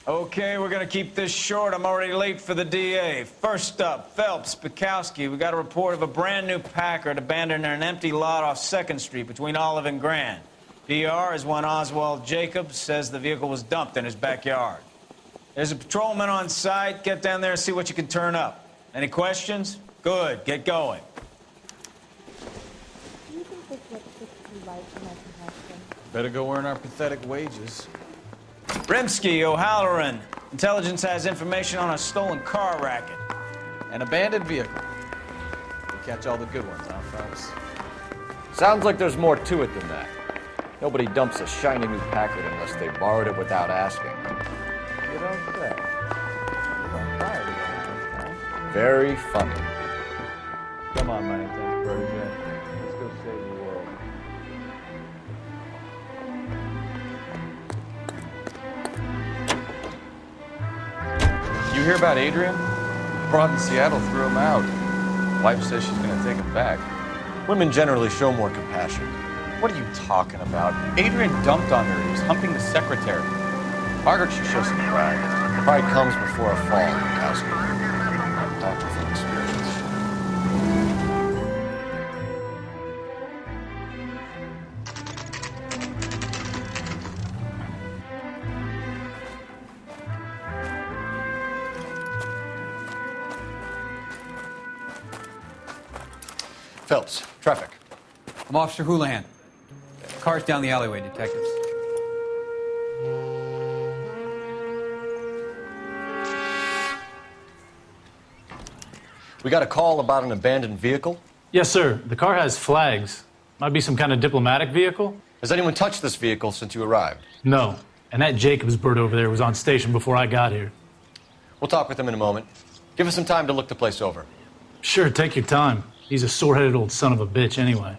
Okay, we're gonna keep this short. I'm already late for the DA. First up, Phelps, Bukowski. We got a report of a brand new Packard abandoned in an empty lot off 2nd Street between Olive and Grand. PR is one Oswald Jacobs says the vehicle was dumped in his backyard. There's a patrolman on site. Get down there and see what you can turn up. Any questions? Good, get going. Do you think this lipstick you like in my complexion? Better go earn our pathetic wages. Rimsky, O'Halloran. Intelligence has information on a stolen car racket. An abandoned vehicle. We catch all the good ones, huh, Phelps? Sounds like there's more to it than that. Nobody dumps a shiny new Packard unless they borrowed it without asking. You don't say. You're on fire today, huh? Very funny. Come on, my intense protege. Let's go save the world. You hear about Adrian? Broad in Seattle threw him out. Wife says she's gonna take him back. Women generally show more compassion. What are you talking about? Adrian dumped on her. He was humping the secretary. Margaret should show some pride. Pride comes before a fall, Bukowski. I'm talking from experience. Phelps, traffic. I'm Officer Houlihan. Car's down the alleyway, detectives. We got a call about an abandoned vehicle. Yes, sir. The car has flags. Might be some kind of diplomatic vehicle? Has anyone touched this vehicle since you arrived? No. And that Jacobs bird over there was on station before I got here. We'll talk with him in a moment. Give us some time to look the place over. Sure, take your time. He's a sore-headed old son of a bitch anyway.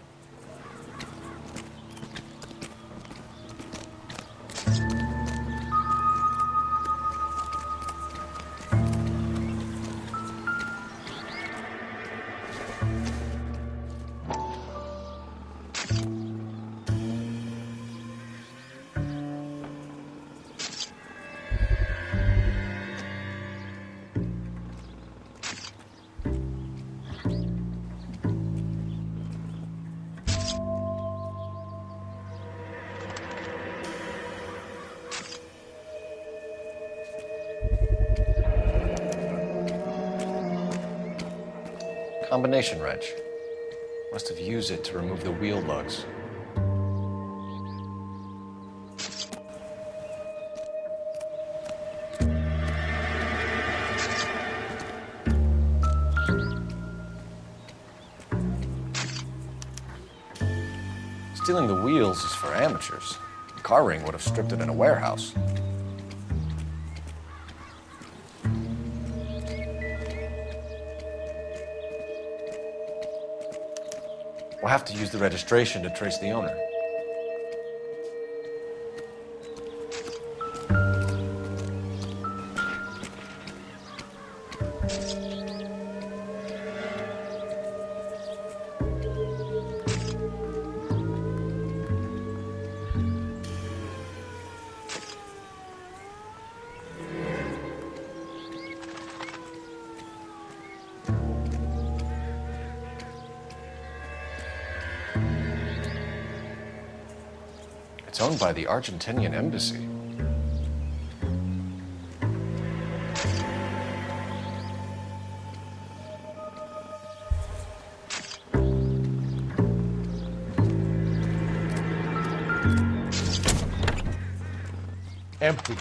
Combination wrench. Must have used it to remove the wheel lugs. Stealing the wheels is for amateurs. The car ring would have stripped it in a warehouse. We'll have to use the registration to trace the owner. It's owned by the Argentinian embassy. Empty.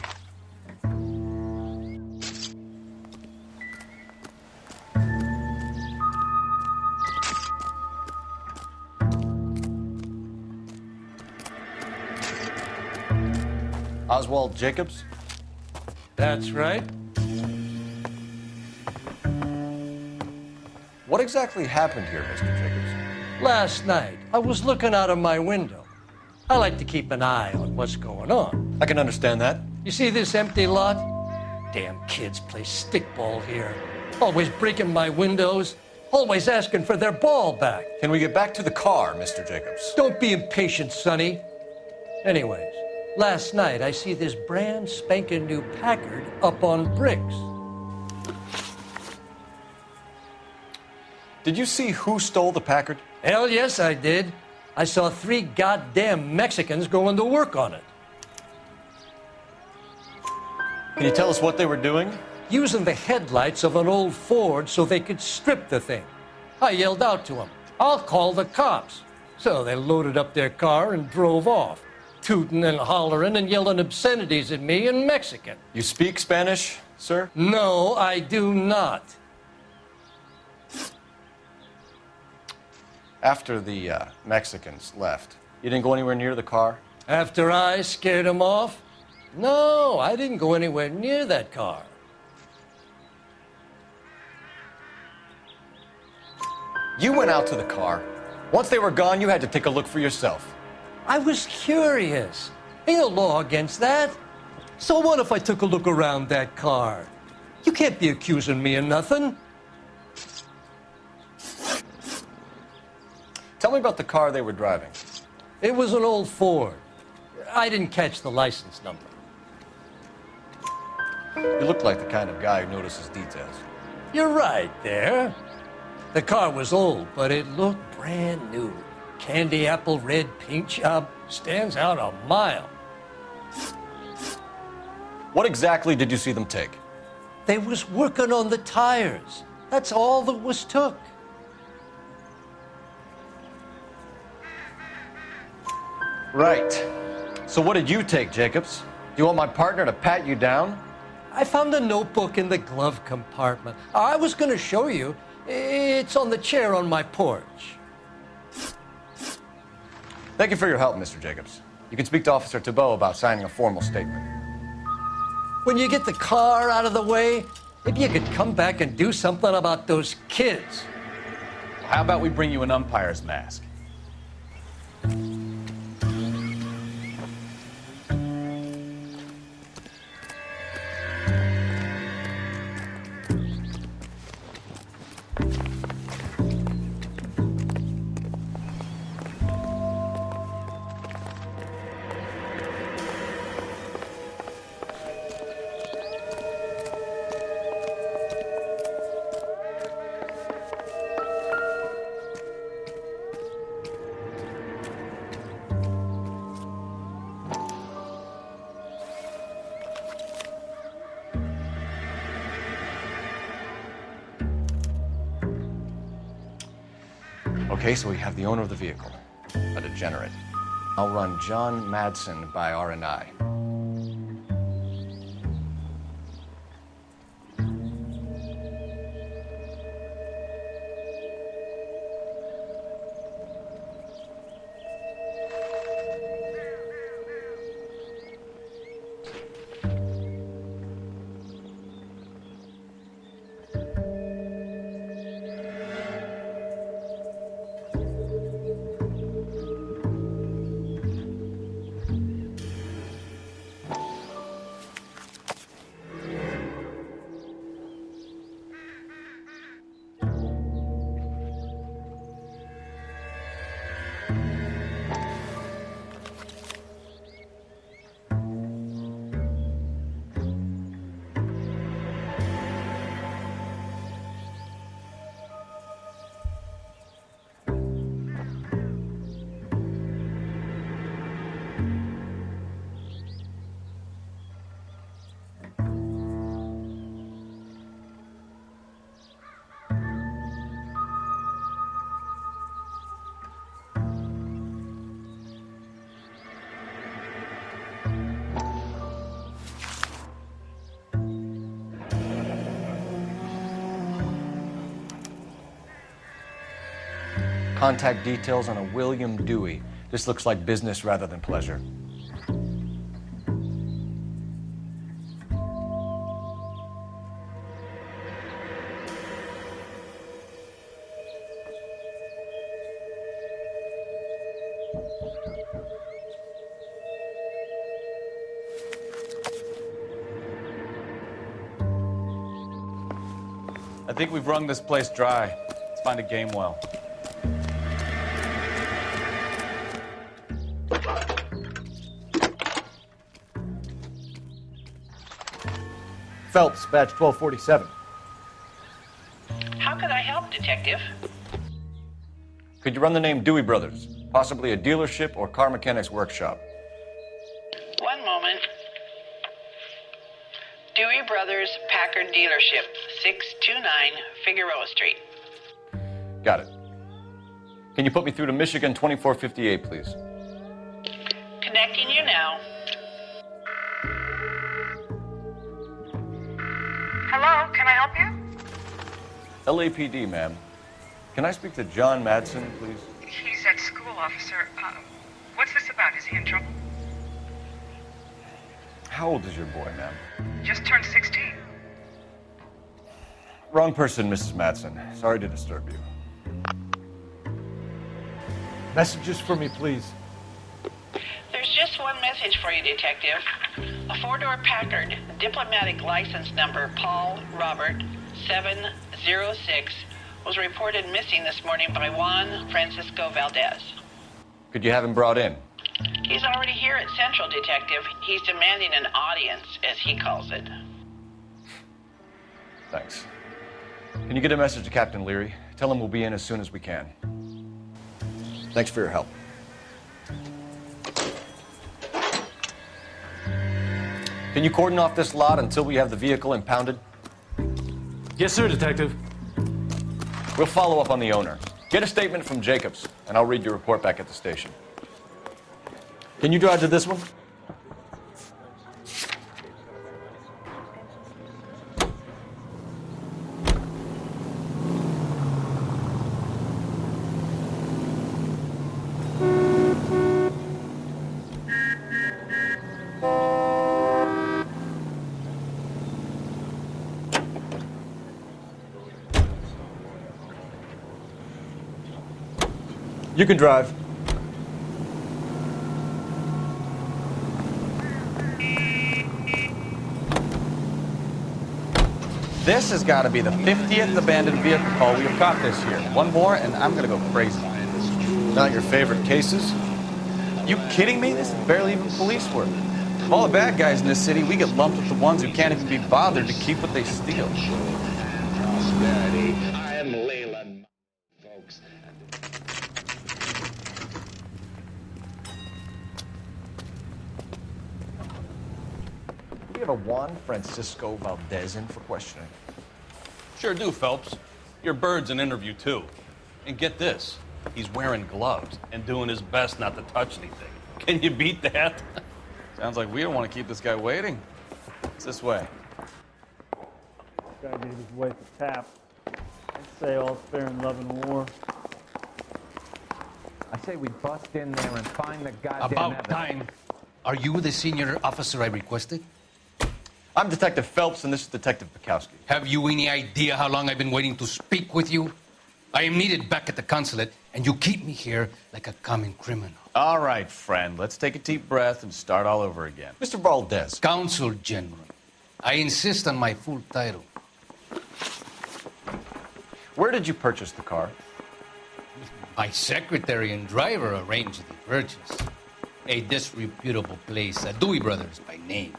Oswald Jacobs? That's right. What exactly happened here, Mr. Jacobs? Last night, I was looking out of my window. I like to keep an eye on what's going on. I can understand that. You see this empty lot? Damn kids play stickball here. Always breaking my windows. Always asking for their ball back. Can we get back to the car, Mr. Jacobs? Don't be impatient, Sonny. Anyways, Last night, I see this brand spanking new Packard up on bricks. Did you see who stole the Packard? Hell yes, I did. I saw 3 goddamn Mexicans going to work on it. Can you tell us what they were doing? Using the headlights of an old Ford so they could strip the thing. I yelled out to them, "I'll call the cops." So they loaded up their car and drove off, tooting and hollering and yelling obscenities at me in Mexican. You speak Spanish, sir? No, I do not. After the Mexicans left, you didn't go anywhere near the car? After I scared them off? No, I didn't go anywhere near that car. You went out to the car. Once they were gone, you had to take a look for yourself. I was curious. Ain't no law against that. So what if I took a look around that car? You can't be accusing me of nothing. Tell me about the car they were driving. It was an old Ford. I didn't catch the license number. You look like the kind of guy who notices details. You're right there. The car was old, but it looked brand new. Candy apple red paint job stands out a mile. What exactly did you see them take? They was working on the tires. That's all that was took. Right. So what did you take, Jacobs? Do you want my partner to pat you down? I found a notebook in the glove compartment. I was going to show you. It's on the chair on my porch. Thank you for your help, Mr. Jacobs. You can speak to Officer Thibault about signing a formal statement. When you get the car out of the way, maybe you could come back and do something about those kids. How about we bring you an umpire's mask? Okay, so we have the owner of the vehicle, a degenerate. I'll run John Madsen by R&I. Contact details on a William Dewey. This looks like business rather than pleasure. I think we've wrung this place dry. Let's find a game well. Phelps, badge 1247. How could I help, Detective? Could you run the name Dewey Brothers? Possibly a dealership or car mechanics workshop. One moment. Dewey Brothers Packard Dealership, 629 Figueroa Street. Got it. Can you put me through to Michigan 2458, please? Connecting you now. Hello, can I help you? LAPD, ma'am. Can I speak to John Madsen, please? He's at school, officer. What's this about? Is he in trouble? How old is your boy, ma'am? Just turned 16. Wrong person, Mrs. Madsen. Sorry to disturb you. Messages for me, please. There's just one message for you, Detective. A four-door Packard, diplomatic license number Paul Robert 706, was reported missing this morning by Juan Francisco Valdez. Could you have him brought in? He's already here at Central, Detective. He's demanding an audience, as he calls it. Thanks. Can you get a message to Captain Leary? Tell him we'll be in as soon as we can. Thanks for your help. Can you cordon off this lot until we have the vehicle impounded? Yes, sir, Detective. We'll follow up on the owner. Get a statement from Jacobs, and I'll read your report back at the station. Can you drive to this one? You can drive. This has got to be the 50th abandoned vehicle call we have caught this year. One more, and I'm going to go crazy. Not your favorite cases? You kidding me? This is barely even police work. Of all the bad guys in this city, we get lumped with the ones who can't even be bothered to keep what they steal. Do we have a Juan Francisco Valdez in for questioning? Sure do, Phelps. Your bird's an interview, too. And get this, he's wearing gloves and doing his best not to touch anything. Can you beat that? Sounds like we don't want to keep this guy waiting. It's this way. Guy gave his wife a tap. I'd say all's fair in love and war. I say we bust in there and find the goddamn About evidence. time. Are you the senior officer I requested? I'm Detective Phelps, and this is Detective Bukowski. Have you any idea how long I've been waiting to speak with you? I am needed back at the consulate, and you keep me here like a common criminal. All right, friend, let's take a deep breath and start all over again. Mr. Valdez. Consul General. I insist on my full title. Where did you purchase the car? My secretary and driver arranged the purchase. A disreputable place, Dewey Brothers by name.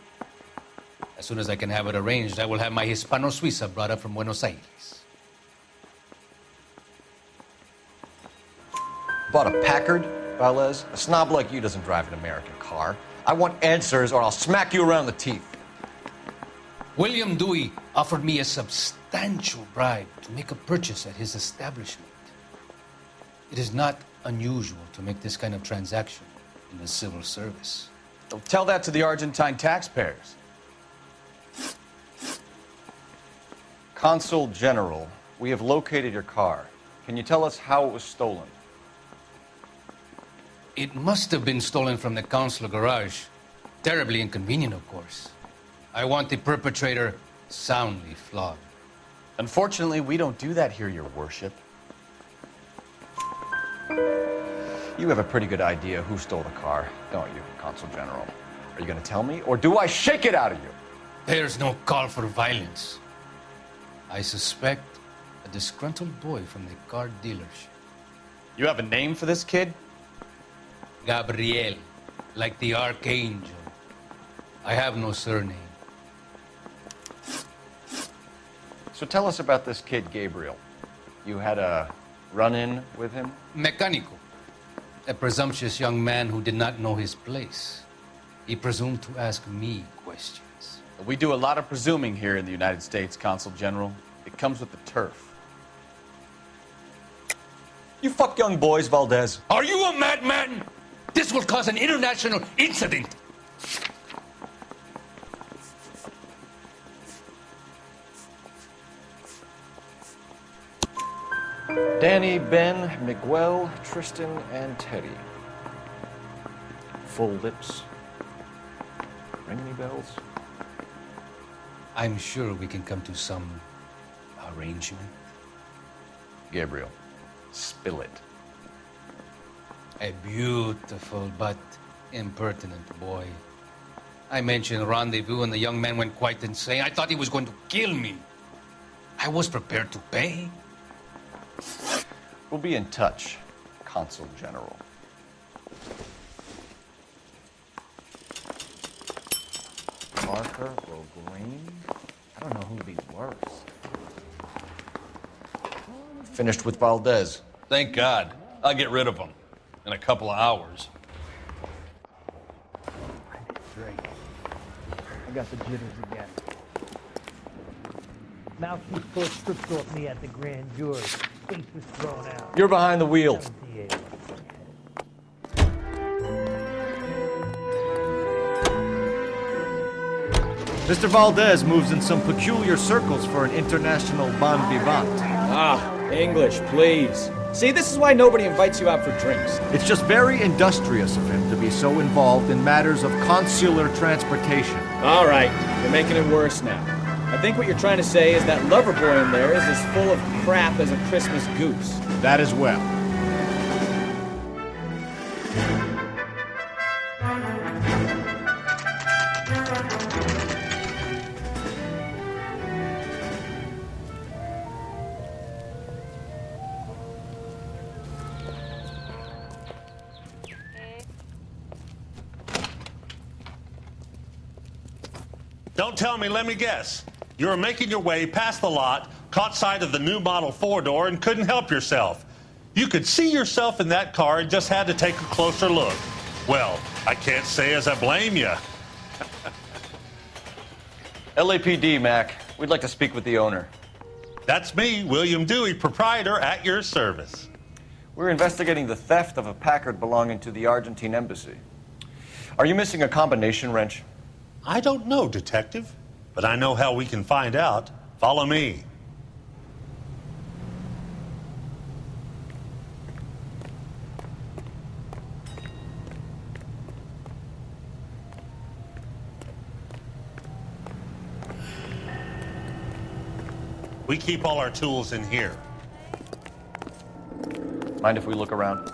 As soon as I can have it arranged, I will have my Hispano Suiza brought up from Buenos Aires. Bought a Packard, Valdez? A snob like you doesn't drive an American car. I want answers or I'll smack you around the teeth. William Dewey offered me a substantial bribe to make a purchase at his establishment. It is not unusual to make this kind of transaction in the civil service. Don't tell that to the Argentine taxpayers. Consul General, we have located your car. Can you tell us how it was stolen? It must have been stolen from the consular garage. Terribly inconvenient, of course. I want the perpetrator soundly flogged. Unfortunately, we don't do that here, Your Worship. You have a pretty good idea who stole the car, don't you, Consul General? Are you going to tell me, or do I shake it out of you? There's no call for violence. I suspect a disgruntled boy from the car dealership. You have a name for this kid? Gabriel, like the archangel. I have no surname. So tell us about this kid, Gabriel. You had a run-in with him? Mecánico. A presumptuous young man who did not know his place. He presumed to ask me questions. We do a lot of presuming here in the United States, Consul General. It comes with the turf. You fuck young boys, Valdez. Are you a madman? This will cause an international incident. Danny, Ben, Miguel, Tristan, and Teddy. Full lips. Ring any bells? I'm sure we can come to some arrangement. Gabriel, spill it. A beautiful but impertinent boy. I mentioned rendezvous and the young man went quite insane. I thought he was going to kill me. I was prepared to pay. We'll be in touch, Consul General. Parker or Green? I don't know who'd be worse. Finished with Valdez. Thank God. I'll get rid of him in a couple of hours. Drake. I got the jitters again. Mouth keeps full of strips off me at the grand jury. Face was thrown out. You're behind the wheel. 78. Mr. Valdez moves in some peculiar circles for an international bon vivant. Ah, English, please. See, this is why nobody invites you out for drinks. It's just very industrious of him to be so involved in matters of consular transportation. All right, you're making it worse now. I think what you're trying to say is that lover boy in there is as full of crap as a Christmas goose. That as well. Don't tell me, let me guess. You were making your way past the lot, caught sight of the new model four-door, and couldn't help yourself. You could see yourself in that car and just had to take a closer look. Well, I can't say as I blame you. LAPD, Mac. We'd like to speak with the owner. That's me, William Dewey, proprietor, at your service. We're investigating the theft of a Packard belonging to the Argentine embassy. Are you missing a combination wrench? I don't know, Detective, but I know how we can find out. Follow me. We keep all our tools in here. Mind if we look around?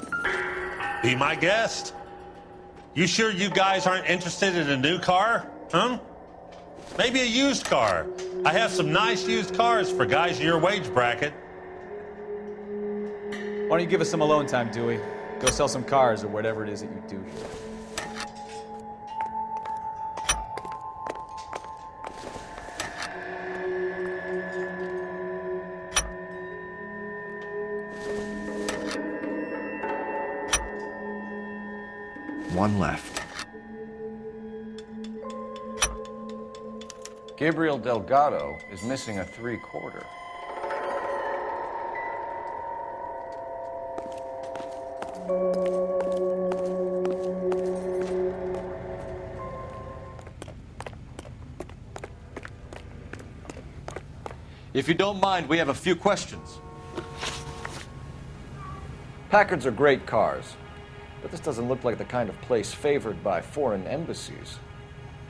Be my guest. You sure you guys aren't interested in a new car? Huh? Maybe a used car. I have some nice used cars for guys in your wage bracket. Why don't you give us some alone time, Dewey? Go sell some cars or whatever it is that you do here. One left. Gabriel Delgado is missing a 3/4. If you don't mind, we have a few questions. Packards are great cars, but this doesn't look like the kind of place favored by foreign embassies.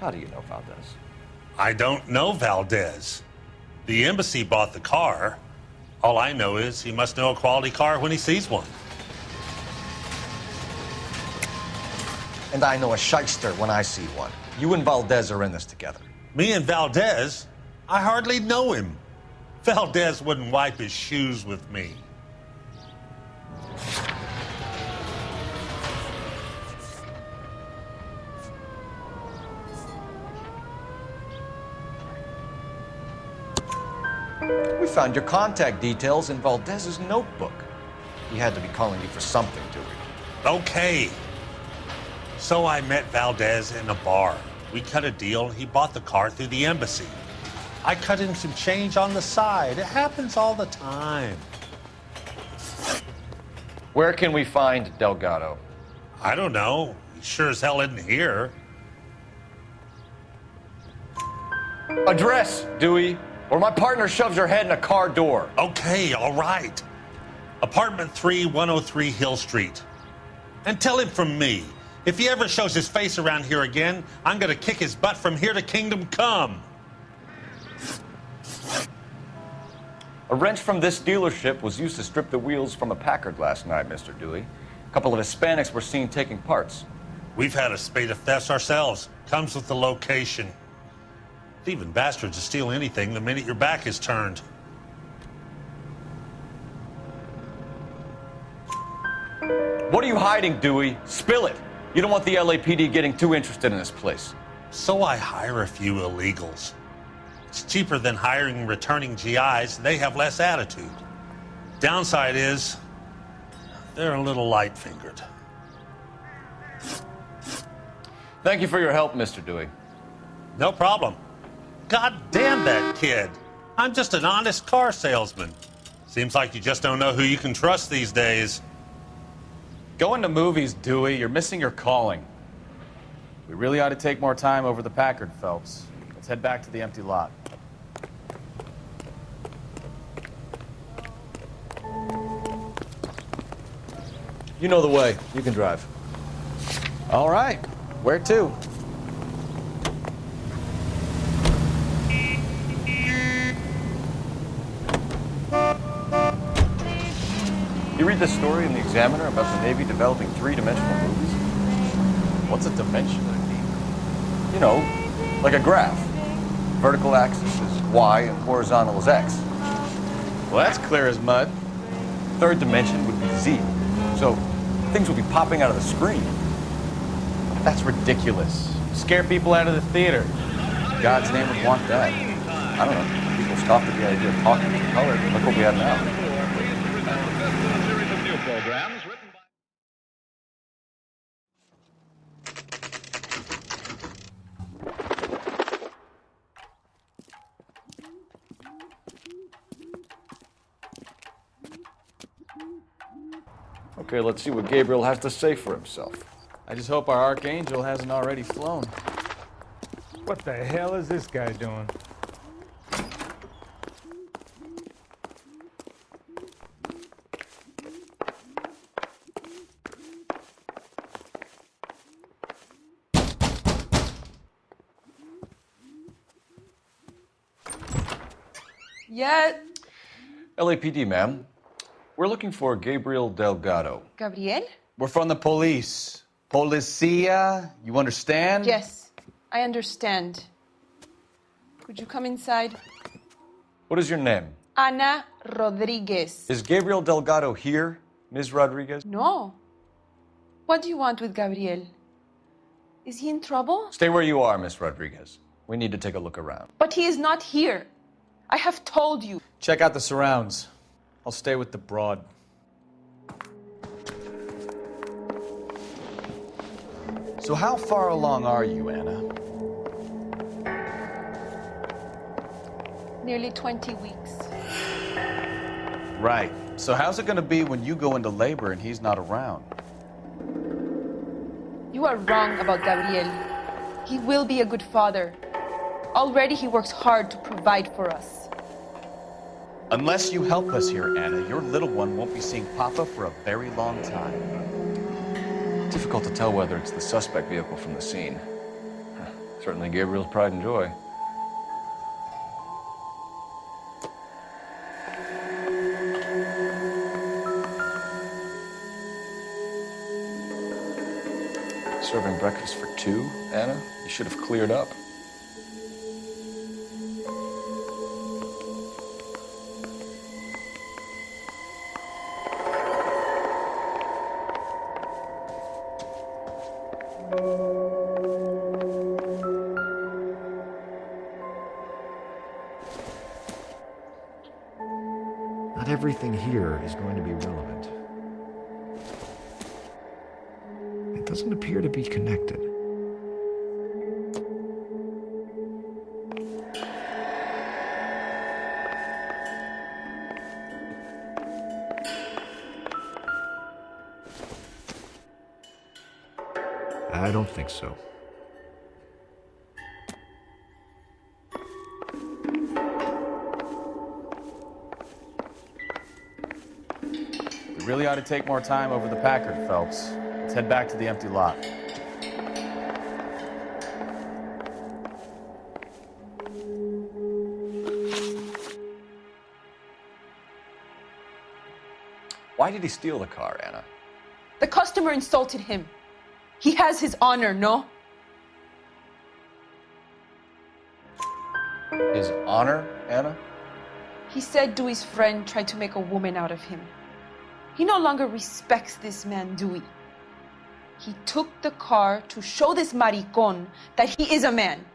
How do you know Valdez? I don't know Valdez. The embassy bought the car. All I know is he must know a quality car when he sees one. And I know a shyster when I see one. You and Valdez are in this together. Me and Valdez? I hardly know him. Valdez wouldn't wipe his shoes with me. found your contact details in Valdez's notebook. He had to be calling you for something, Dewey. Okay. So I met Valdez in a bar. We cut a deal, and he bought the car through the embassy. I cut him some change on the side. It happens all the time. Where can we find Delgado? I don't know. He sure as hell isn't here. Address, Dewey, or my partner shoves your head in a car door. Okay, all right. Apartment 3, 103 Hill Street. And tell him from me, if he ever shows his face around here again, I'm gonna kick his butt from here to kingdom come. A wrench from this dealership was used to strip the wheels from a Packard last night, Mr. Dewey. A couple of Hispanics were seen taking parts. We've had a spate of thefts ourselves. Comes with the location. Thieving bastards will steal anything the minute your back is turned. What are you hiding, Dewey? Spill it. You don't want the LAPD getting too interested in this place. So I hire a few illegals. It's cheaper than hiring returning GIs. They have less attitude. Downside is, they're a little light-fingered. Thank you for your help, Mr. Dewey. No problem. God damn that kid. I'm just an honest car salesman. Seems like you just don't know who you can trust these days. Going to movies, Dewey. You're missing your calling. We really ought to take more time over the Packard, Phelps. Let's head back to the empty lot. You know the way. You can drive. All right. Where to? You read this story in the Examiner about the Navy developing three-dimensional movies? What's a dimension? You know, like a graph. Vertical axis is Y and horizontal is X. Well, that's clear as mud. Third dimension would be Z. So things would be popping out of the screen. That's ridiculous. Scare people out of the theater. God's name would want that. I don't know. People scoffed at the idea of talking in color. Look what we have now. Programs written by... Okay, let's see what Gabriel has to say for himself. I just hope our archangel hasn't already flown. What the hell is this guy doing? Yeah. LAPD, ma'am. We're looking for Gabriel Delgado. Gabriel? We're from the police. Policia, you understand? Yes, I understand. Could you come inside? What is your name? Ana Rodriguez. Is Gabriel Delgado here, Ms. Rodriguez? No. What do you want with Gabriel? Is he in trouble? Stay where you are, Ms. Rodriguez. We need to take a look around. But he is not here. I have told you. Check out the surrounds. I'll stay with the broad. So how far along are you, Anna? Nearly 20 weeks. Right. So how's it going to be when you go into labor and he's not around? You are wrong about Gabriel. He will be a good father. Already he works hard to provide for us. Unless you help us here, Anna, your little one won't be seeing Papa for a very long time. Difficult to tell whether it's the suspect vehicle from the scene. Certainly Gabriel's pride and joy. Serving breakfast for two, Anna? You should have cleared up. everything here is going to be relevant. It doesn't appear to be connected. I don't think so. We really ought to take more time over the Packard, Phelps. Let's head back to the empty lot. Why did he steal the car, Anna? The customer insulted him. He has his honor, no? His honor, Anna? He said Dewey's friend tried to make a woman out of him. He no longer respects this man, Dewey. He took the car to show this maricón that he is a man.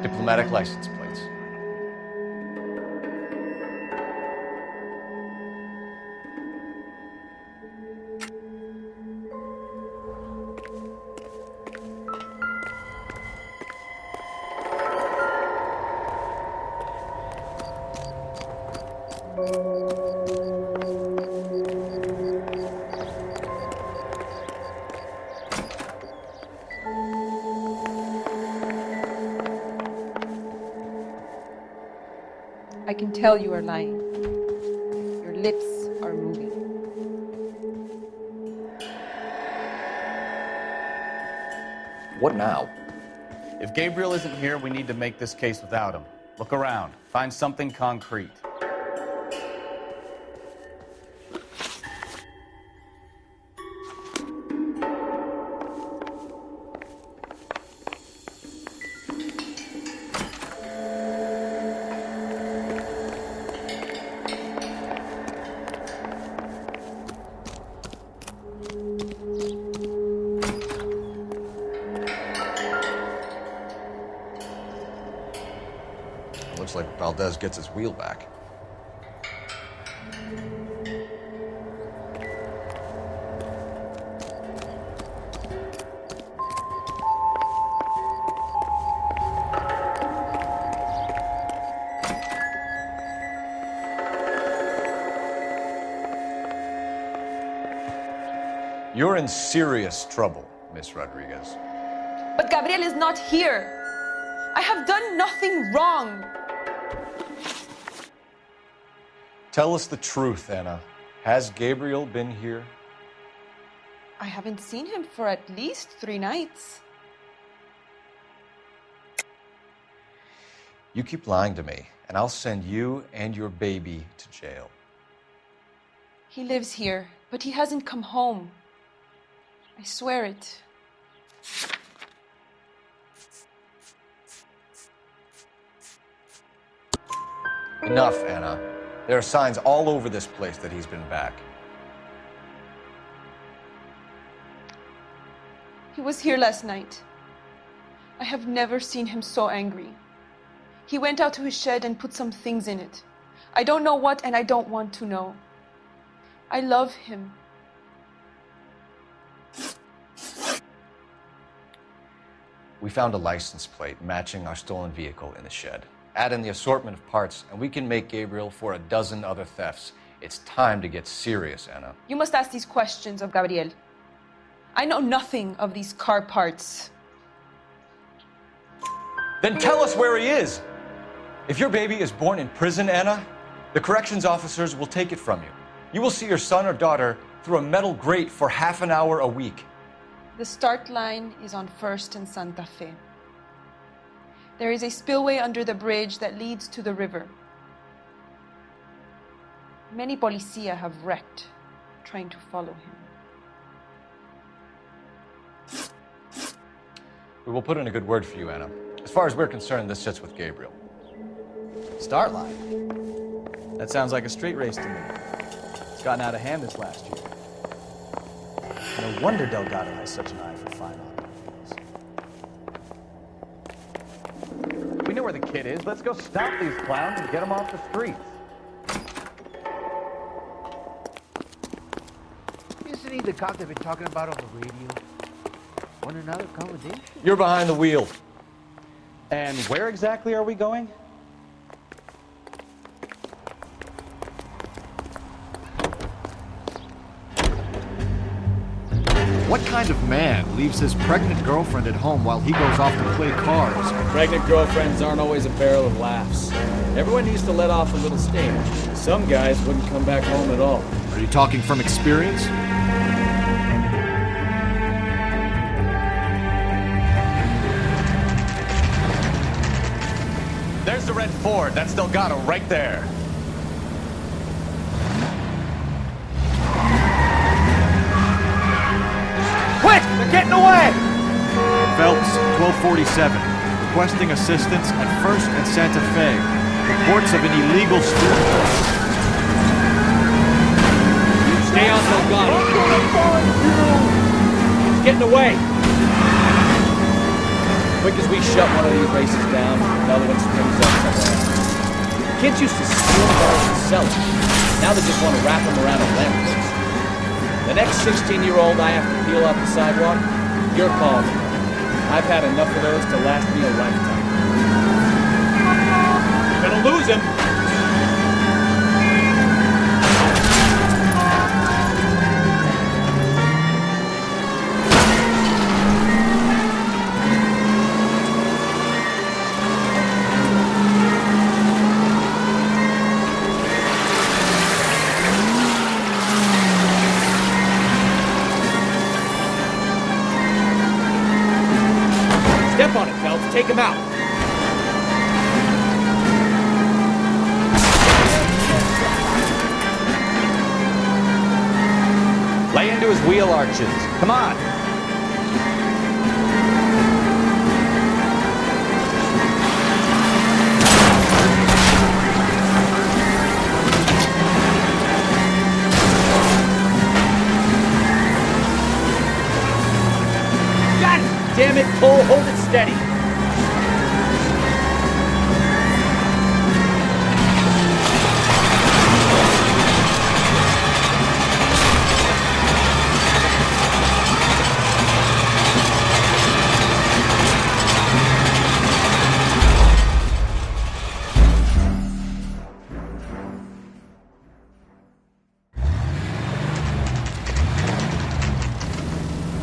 Diplomatic license plates. I can tell you are lying. Your lips are moving. What now? If Gabriel isn't here, we need to make this case without him. Look around. Find something concrete. Looks like Valdez gets his wheel back. You're in serious trouble, Miss Rodriguez. But Gabriel is not here. I have done nothing wrong. Tell us the truth, Anna. Has Gabriel been here? I haven't seen him for at least 3 nights. You keep lying to me, and I'll send you and your baby to jail. He lives here, but he hasn't come home. I swear it. Enough, Anna. There are signs all over this place that he's been back. He was here last night. I have never seen him so angry. He went out to his shed and put some things in it. I don't know what, and I don't want to know. I love him. We found a license plate matching our stolen vehicle in the shed. Add in the assortment of parts, and we can make Gabriel for a dozen other thefts. It's time to get serious, Anna. You must ask these questions of Gabriel. I know nothing of these car parts. Then tell us where he is. If your baby is born in prison, Anna, The corrections officers will take it from you. You will see your son or daughter through a metal grate for half an hour a week. The start line is on 1st and Santa Fe. There is a spillway under the bridge that leads to the river. Many policia have wrecked trying to follow him. We will put in a good word for you, Anna. As far as we're concerned, this sits with Gabriel. Start line? That sounds like a street race to me. It's gotten out of hand this last year. No wonder Delgado has such an eye for fine automobiles. We know where the kid is. Let's go stop these clowns and get them off the streets. Isn't he the cop they've been talking about on the radio? Want another accommodation? You're behind the wheel. And where exactly are we going? What kind of man leaves his pregnant girlfriend at home while he goes off to play cards? Pregnant girlfriends aren't always a barrel of laughs. Everyone needs to let off a little steam. Some guys wouldn't come back home at all. Are you talking from experience? There's the red Ford. That's Delgado right there. Quick! They're getting away! Phelps, 1247, requesting assistance at 1st and Santa Fe. Reports of an illegal street. Stay on Delgado. He's getting away. Quick as we shut one of these races down, another one springs up somewhere. Kids used to steal cars and sell them. Now they just want to wrap them around a lamppost. The next 16-year-old I have to peel off the sidewalk, you're calling. I've had enough of those to last me a lifetime. You're gonna lose him. Step on it, Phelps. Take him out. Lay into his wheel arches. Come on. Damn it, Cole, hold it steady.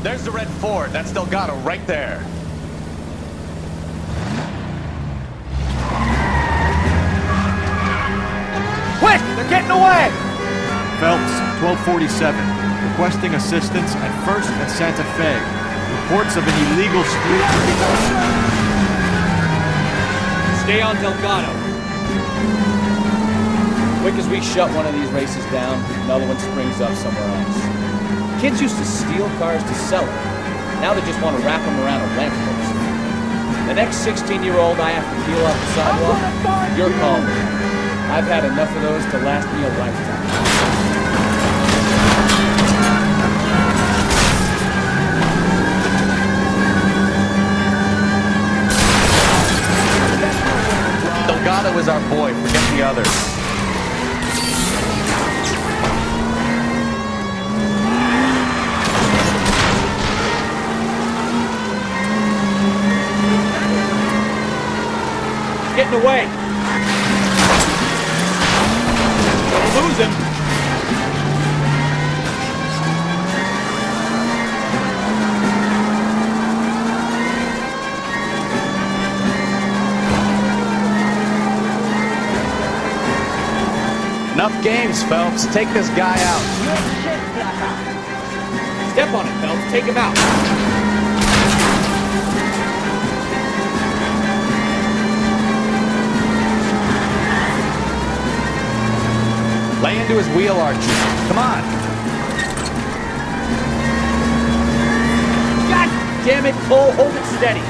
There's the red Ford. That's Delgado right there. Quick! They're getting away! Phelps, 1247, requesting assistance at 1st and Santa Fe. Reports of an illegal street. Stay on Delgado. Quick as we shut one of these races down, another one springs up somewhere else. Kids used to steal cars to sell them. Now they just want to wrap them around a lamppost. The next 16-year-old I have to peel off the sidewalk, you're calling. I've had enough of those to last me a lifetime. Delgado is our boy. Forget the others. Getting away. Gonna lose him. games, Phelps. Take this guy out. Step on it, Phelps. Take him out. Lay into his wheel, Archie. Come on. God damn it, Cole. Hold it steady.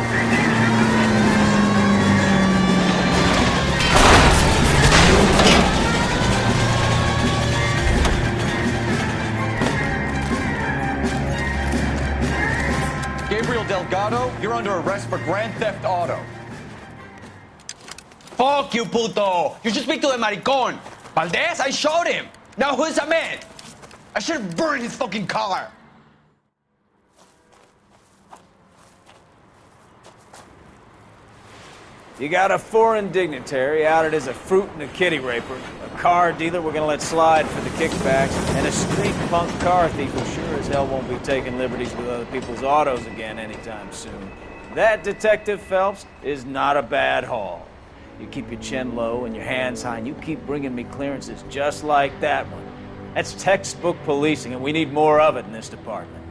Gabriel Delgado, you're under arrest for Grand Theft Auto. Fuck you, puto! You should speak to the maricón. Valdez, I showed him. Now who's a man? I should have burned his fucking car. You got a foreign dignitary outed as a fruit and a kitty raper, a car dealer we're gonna let slide for the kickbacks, and a street punk car thief who sure as hell won't be taking liberties with other people's autos again anytime soon. That, Detective Phelps, is not a bad haul. You keep your chin low and your hands high, and you keep bringing me clearances just like that one. That's textbook policing, and we need more of it in this department.